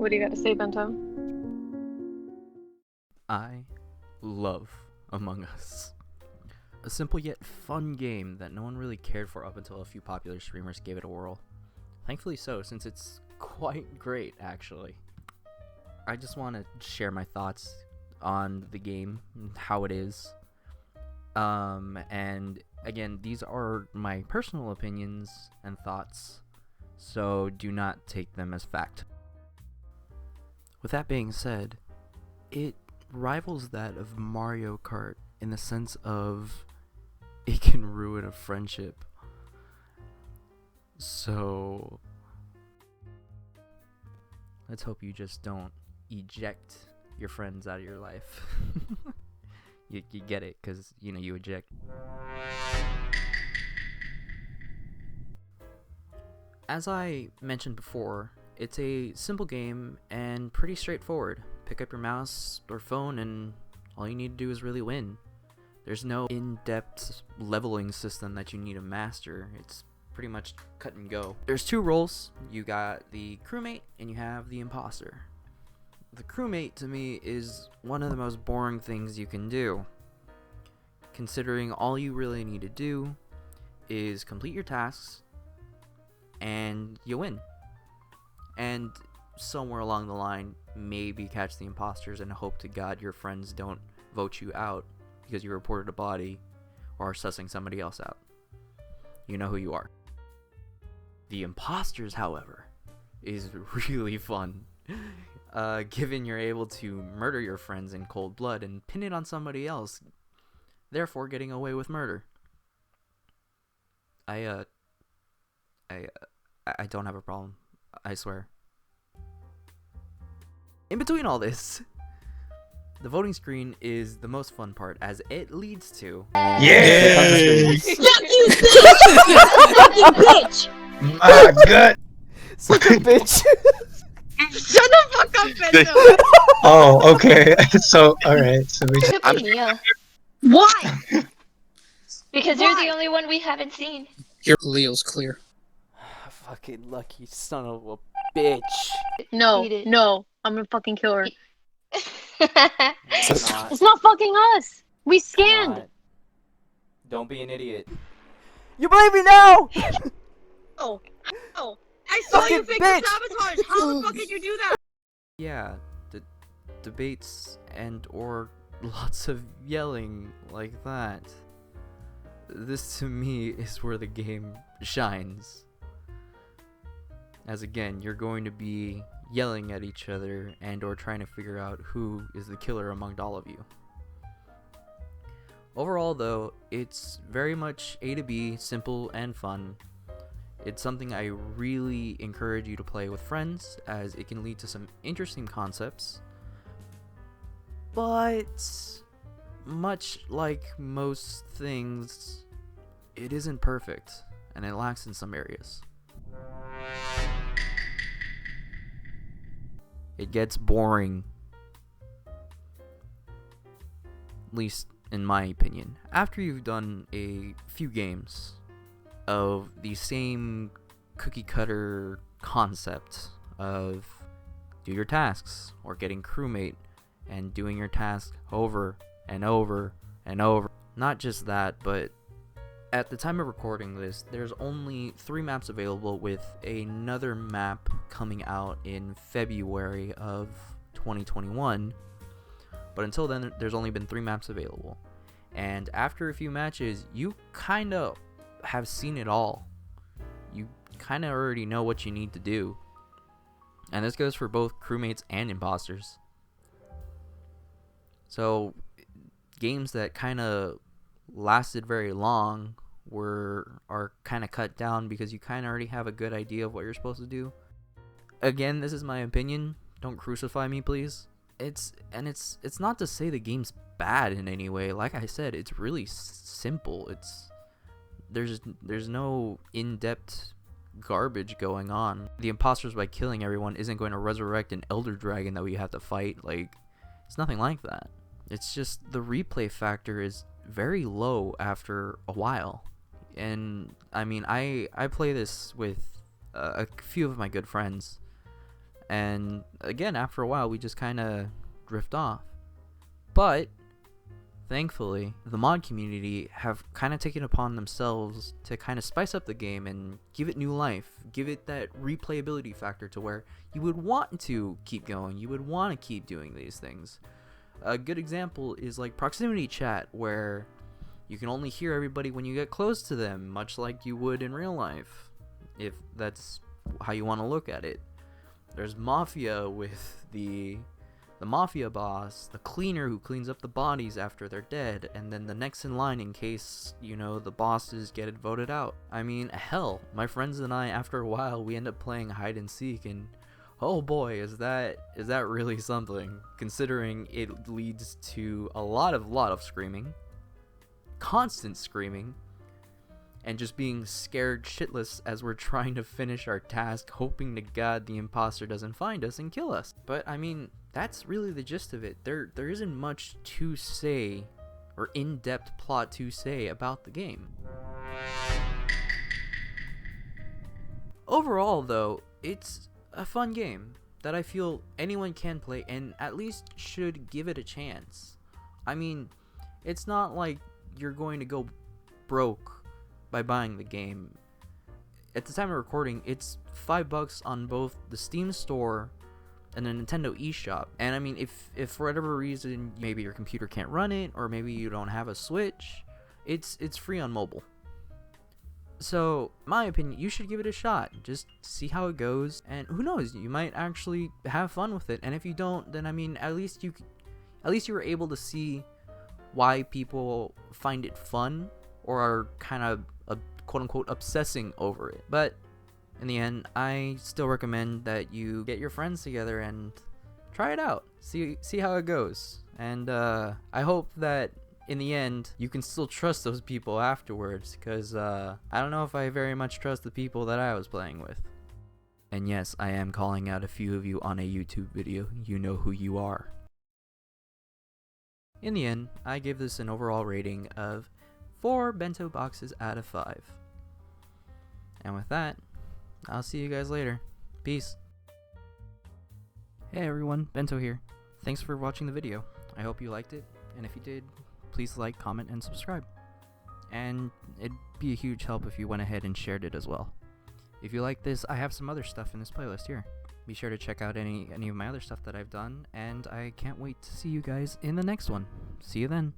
What do you got to say, Bento? I love Among Us. A simple yet fun game that no one really cared for up until a few popular streamers gave it a whirl. Thankfully so, since it's quite great, actually. I just want to share my thoughts on the game, how it is. And again, these are my personal opinions and thoughts, so do not take them as fact. With that being said, it rivals that of Mario Kart in the sense of it can ruin a friendship. So let's hope you just don't eject your friends out of your life. you get it, because you eject. As I mentioned before, it's a simple game and pretty straightforward. Pick up your mouse or phone and all you need to do is really win. There's no in-depth leveling system that you need to master. It's pretty much cut and go. There's two roles. You got the crewmate and you have the imposter. The crewmate to me is one of the most boring things you can do, considering all you really need to do is complete your tasks and you win. And somewhere along the line, maybe catch the imposters and hope to God your friends don't vote you out because you reported a body or are sussing somebody else out. You know who you are. The imposters, however, is really fun. Given you're able to murder your friends in cold blood and pin it on somebody else, therefore getting away with murder. I don't have a problem. I swear. In between all this, the voting screen is the most fun part as it leads to... Yay! Fuck you, bitch! My gut! Such a bitch! Shut the fuck up, Bento! Oh, okay. So, alright. So we just. Could be Mia. Why? Because you're the only one we haven't seen. Leo's clear. Fucking lucky son of a bitch. No, Eat it. no, I'm gonna fucking kill her. It's not. It's not fucking us. We scanned. Not. Don't be an idiot. You believe me now? Oh, oh! I saw you Fucking fake bitch! sabotage! How the fuck did you do that? Yeah, debates and or lots of yelling like that. This to me is where the game shines. As again, you're going to be yelling at each other and or trying to figure out who is the killer among all of you. Overall though, it's very much A to B, simple and fun. It's something I really encourage you to play with friends, as it can lead to some interesting concepts. But much like most things, it isn't perfect, and it lacks in some areas. It gets boring, at least in my opinion, after you've done a few games of the same cookie cutter concept of do your tasks or getting crewmate and doing your task over and over and over. Not just that, but at the time of recording this, there's only 3 maps available, with another map coming out in February of 2021. But until then, there's only been 3 maps available. And after a few matches, you kind of have seen it all. You kind of already know what you need to do. And this goes for both crewmates and imposters. So, games that kind of lasted very long are kind of cut down because you kind of already have a good idea of what you're supposed to do. Again, this is my opinion. Don't crucify me, please. It's not to say the game's bad in any way. Like I said, it's really simple. There's no in-depth garbage going on. The imposters, by killing everyone, isn't going to resurrect an elder dragon that we have to fight. Like, it's nothing like that. It's just the replay factor is very low after a while. And I mean, I play this with a few of my good friends, And again, after a while, we just kind of drift off. But thankfully, the mod community have kind of taken upon themselves to kind of spice up the game and give it new life, give it that replayability factor to where you would want to keep going, you would want to keep doing these things. A good example is like proximity chat, where you can only hear everybody when you get close to them, much like you would in real life, if that's how you want to look at it. There's Mafia with the Mafia boss, the cleaner who cleans up the bodies after they're dead, and then the next in line in case, you know, the bosses get voted out. I mean, hell, my friends and I, after a while, we end up playing hide and seek, and oh boy, is that really something, considering it leads to a lot of screaming, constant screaming, and just being scared shitless as we're trying to finish our task, hoping to God the imposter doesn't find us and kill us. But I mean, that's really the gist of it. There isn't much to say, or in-depth plot to say about the game. Overall though, it's a fun game that I feel anyone can play and at least should give it a chance. I mean, it's not like you're going to go broke by buying the game. At the time of recording, it's $5 on both the Steam store and the Nintendo eShop. And I mean, if for whatever reason maybe your computer can't run it, or maybe you don't have a Switch, it's free on mobile. So, in my opinion, you should give it a shot. Just see how it goes, and who knows, you might actually have fun with it. And if you don't, then I mean, at least you were able to see why people find it fun or are kind of quote-unquote obsessing over it. But in the end, I still recommend that you get your friends together and try it out, see how it goes. And I hope that in the end you can still trust those people afterwards, because I don't know if I very much trust the people that I was playing with. And yes, I am calling out a few of you on a YouTube video. You know who you are. In the end, I give this an overall rating of 4 bento boxes out of 5. And with that, I'll see you guys later. Peace. Hey everyone, Bento here. Thanks for watching the video. I hope you liked it, and if you did, please like, comment, and subscribe. And it'd be a huge help if you went ahead and shared it as well. If you like this, I have some other stuff in this playlist here. Be sure to check out any of my other stuff that I've done, and I can't wait to see you guys in the next one. See you then.